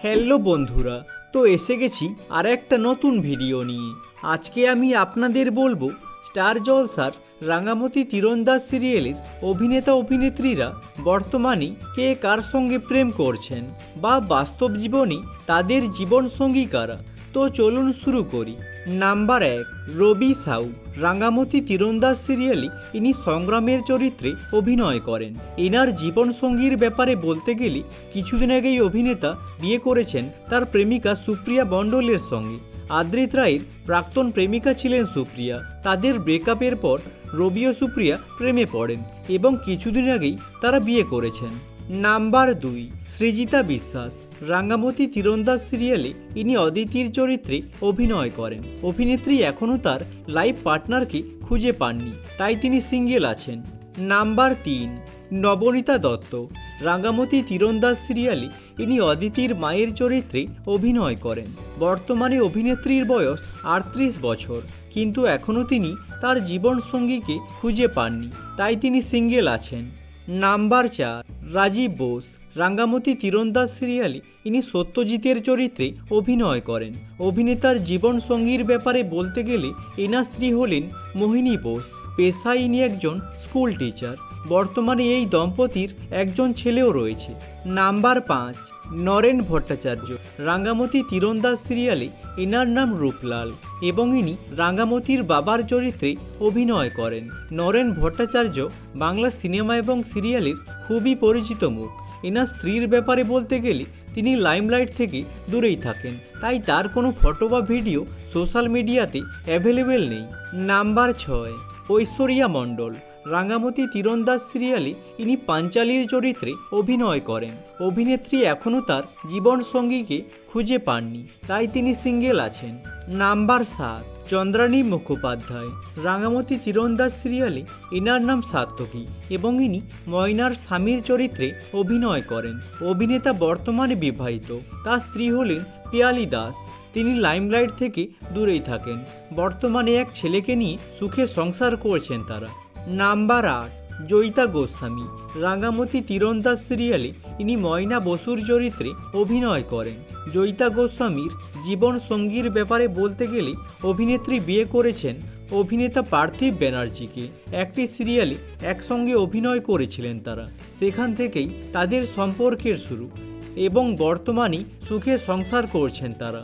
Hello বন্ধুরা, তো এসে গেছি আর একটা নতুন ভিডিও নিয়ে। আজকে আমি আপনাদের বলবো স্টার জলসার রাঙামতি তীরন্দাজ সিরিয়ালের অভিনেতা অভিনেত্রীরা বর্তমানে কে কার সঙ্গে প্রেম করছেন বা বাস্তব জীবনে তাদের জীবনসঙ্গী কারা। তো চলুন শুরু করি। নাম্বার 1, রবি সাউ। রাঙামতি তীরন্দাজ সিরিয়ালে ইনি সংগ্রামের চরিত্রে অভিনয় করেন। এনার জীবনসঙ্গীর ব্যাপারে বলতে গেলে কিছুদিন আগেই অভিনেতা বিয়ে করেছেন তার প্রেমিকা সুপ্রিয়া মণ্ডলের সঙ্গে। আদ্রিত রায়ের প্রাক্তন প্রেমিকা ছিলেন সুপ্রিয়া। তাদের ব্রেকআপের পর রবি ও সুপ্রিয়া প্রেমে পড়েন এবং কিছুদিন আগেই তারা বিয়ে করেছেন। নাম্বার 2, সৃজিতা বিশ্বাস। রাঙামতি তীরন্দাজ সিরিয়ালে ইনি অদিতির চরিত্রে অভিনয় করেন। অভিনেত্রী এখনও তার লাইফ পার্টনারকে খুঁজে পাননি, তাই তিনি সিঙ্গেল আছেন। নাম্বার 3, নবনীতা দত্ত। রাঙামতি তীরন্দাজ সিরিয়ালে ইনি অদিতির মায়ের চরিত্রে অভিনয় করেন। বর্তমানে অভিনেত্রীর বয়স 38 বছর, কিন্তু এখনও তিনি তার জীবনসঙ্গীকে খুঁজে পাননি, তাই তিনি সিঙ্গেল আছেন। নাম্বার 4, রাজীব বোস। রাঙামতি তীরন্দাজ সিরিয়ালে ইনি সত্যজিতের চরিত্রে অভিনয় করেন। অভিনেতার জীবনসঙ্গীর ব্যাপারে বলতে গেলে এনার স্ত্রী হলেন মোহিনী বোস। পেশায় ইনি একজন স্কুল টিচার। বর্তমানে এই দম্পতির একজন ছেলেও রয়েছে। নাম্বার 5, নরেন ভট্টাচার্য। রাঙামতি তীরন্দাজ সিরিয়ালে এনার নাম রূপলাল এবং ইনি রাঙামতির বাবার চরিত্রে অভিনয় করেন। নরেন ভট্টাচার্য বাংলা সিনেমা এবং সিরিয়ালের খুবই পরিচিত মুখ। এনার স্ত্রীর ব্যাপারে বলতে গেলে তিনি লাইমলাইট থেকে দূরেই থাকেন, তাই তার কোনো ফটো বা ভিডিও সোশ্যাল মিডিয়াতে অ্যাভেলেবেল নেই। নাম্বার 6, ঐশ্বরিয়া মণ্ডল। রাঙামতি তীরন্দাজ সিরিয়ালে ইনি পাঞ্চালীর চরিত্রে অভিনয় করেন। অভিনেত্রী এখনও তার জীবনসঙ্গীকে খুঁজে পাননি, তাই তিনি সিঙ্গেল আছেন। নাম্বার 7, চন্দ্রানী মুখোপাধ্যায়। রাঙামতি তীরন্দাজ সিরিয়ালে এনার নাম সাত্তকী এবং ইনি ময়নার স্বামীর চরিত্রে অভিনয় করেন। অভিনেতা বর্তমানে বিবাহিত। তার স্ত্রী হলেন পিয়ালি দাস। তিনি লাইমলাইট থেকে দূরেই থাকেন। বর্তমানে এক ছেলেকে নিয়ে সুখে সংসার করছেন তারা। নাম্বার 8, জয়িতা গোস্বামী। রাঙামতি তীরন্দাজ সিরিয়ালে ইনি ময়না বসুর চরিত্রে অভিনয় করেন। জয়িতা গোস্বামীর জীবনসঙ্গীর ব্যাপারে বলতে গেলে অভিনেত্রী বিয়ে করেছেন অভিনেতা পার্থিব ব্যানার্জিকে। একটি সিরিয়ালে একসঙ্গে অভিনয় করেছিলেন তারা, সেখান থেকেই তাদের সম্পর্কের শুরু এবং বর্তমানে সুখে সংসার করছেন তারা।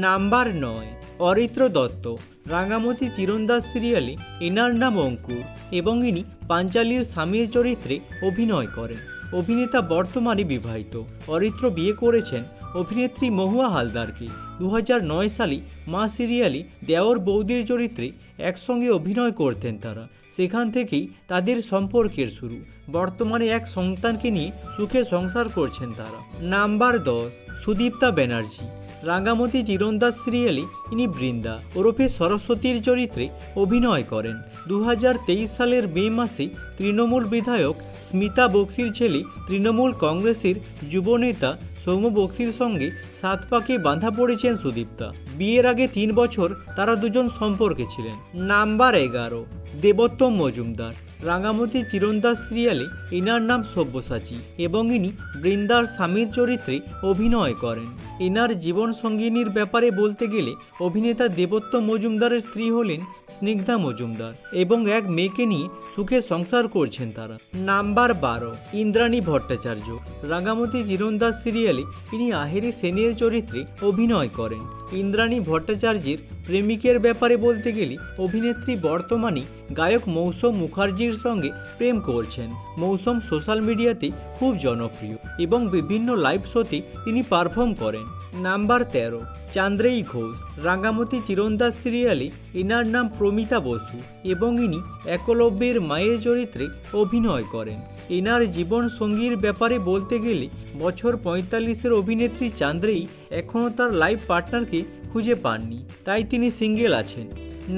নাম্বার 9, অরিত্র দত্ত। রাঙামতি তীরন্দাজ সিরিয়ালে এনার নাম অঙ্কুর এবং ইনি পাঞ্চালীর স্বামীর চরিত্রে অভিনয় করেন। অভিনেতা বর্তমানে বিবাহিত। অরিত্র বিয়ে করেছেন অভিনেত্রী মহুয়া হালদারকে। 2009 সালে মা সিরিয়ালে দেওর বৌদির চরিত্রে একসঙ্গে অভিনয় করতেন তারা, সেখান থেকেই তাদের সম্পর্কের শুরু। বর্তমানে এক সন্তানকে নিয়ে সুখে সংসার করছেন তারা। নাম্বার 10, সুদীপ্তা ব্যানার্জি। রাঙামতি তীরন্দাজ সিরিয়ালে ইনি বৃন্দা ওরফে সরস্বতীর চরিত্রে অভিনয় করেন। 2023 সালের মে মাসে তৃণমূল বিধায়ক স্মিতা বক্সির ছেলে তৃণমূল কংগ্রেসের যুবনেতা সৌম্য বক্সির সঙ্গে 7 পাকে বাঁধা পড়েছেন সুদীপ্তা। বিয়ের আগে 3 বছর তারা দুজন সম্পর্কে ছিলেন। নাম্বার 11, দেবোত্তম মজুমদার। রাঙামতি তীরন্দাজ সিরিয়ালে এনার নাম সব্যসাচী এবং ইনি বৃন্দার স্বামীর চরিত্রে অভিনয় করেন। এনার জীবনসঙ্গিনীর ব্যাপারে বলতে গেলে অভিনেতা দেবোত্তম মজুমদারের স্ত্রী হলেন স্নিগ্ধা মজুমদার এবং এক মেয়েকে নিয়ে সুখে সংসার করছেন তারা। নাম্বার 12, ইন্দ্রাণী ভট্টাচার্য। রাঙামতি তীরন্দাজ সিরিয়ালে ইনি আহেরি সেনের চরিত্রে অভিনয় করেন। ইন্দ্রাণী ভট্টাচার্যের প্রেমিকের ব্যাপারে বলতে গেলে অভিনেত্রী বর্তমানে গায়ক মৌসুম মুখার্জির সঙ্গে প্রেম করছেন। মৌসুম সোশ্যাল মিডিয়াতে খুব জনপ্রিয় এবং বিভিন্ন লাইভ শোতে তিনি পারফর্ম করেন। নাম্বার 13, চান্দ্রেয়ী ঘোষ। রাঙামতি তীরন্দাজ সিরিয়ালে এনার নাম প্রমিতা বসু এবং ইনি একলব্যের মায়ের চরিত্রে অভিনয় করেন। এনার জীবনসঙ্গীর ব্যাপারে বলতে গেলে বছর 45-এর অভিনেত্রী চান্দ্রেয়ী এখনও তার লাইফ পার্টনারকে খুঁজে পাননি, তাই তিনি সিঙ্গেল আছেন।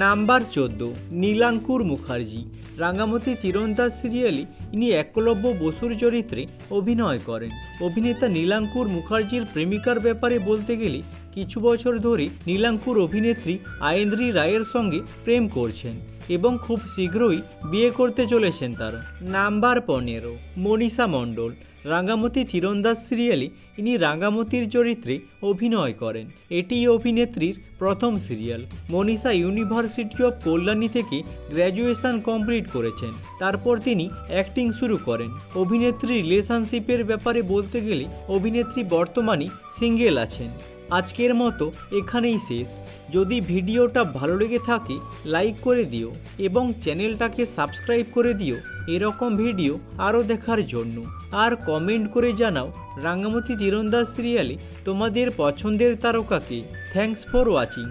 নাম্বার 14, নীলাঙ্কুর মুখার্জি। রাঙামতি তীরন্দাজ সিরিয়ালে ইনি একলব্য বসুর চরিত্রে অভিনয় করেন। অভিনেতা নীলাঙ্কুর মুখার্জির প্রেমিকার ব্যাপারে বলতে গেলে কিছু বছর ধরে নীলাঙ্কুর অভিনেত্রী আয়েন্দ্রী রায়ের সঙ্গে প্রেম করছেন এবং খুব শীঘ্রই বিয়ে করতে চলেছেন তারা। নাম্বার 15, মনীষা মণ্ডল। রাঙ্গামতি তীরন্দাজ সিরিয়ালে ইনি রাঙ্গামতির চরিত্রে অভিনয় করেন। এটি অভিনেত্রীর প্রথম serial. Manisha university of Kalyani থেকে গ্র্যাজুয়েশন কমপ্লিট করেছেন। তারপর তিনি অ্যাক্টিং শুরু করেন। অভিনেত্রী রিলেশনশিপের ব্যাপারে বলতে গেলে অভিনেত্রী বর্তমানে সিঙ্গেল আছেন। আজকের মতো এখানেই শেষ। যদি ভিডিওটা ভালো লেগে থাকে লাইক করে দিও এবং চ্যানেলটাকে সাবস্ক্রাইব করে দিও এরকম ভিডিও আরও দেখার জন্য। আর কমেন্ট করে জানাও রাঙ্গামতি তীরন্দাজ সিরিয়ালে তোমাদের পছন্দের তারকাকে। Thanks for watching.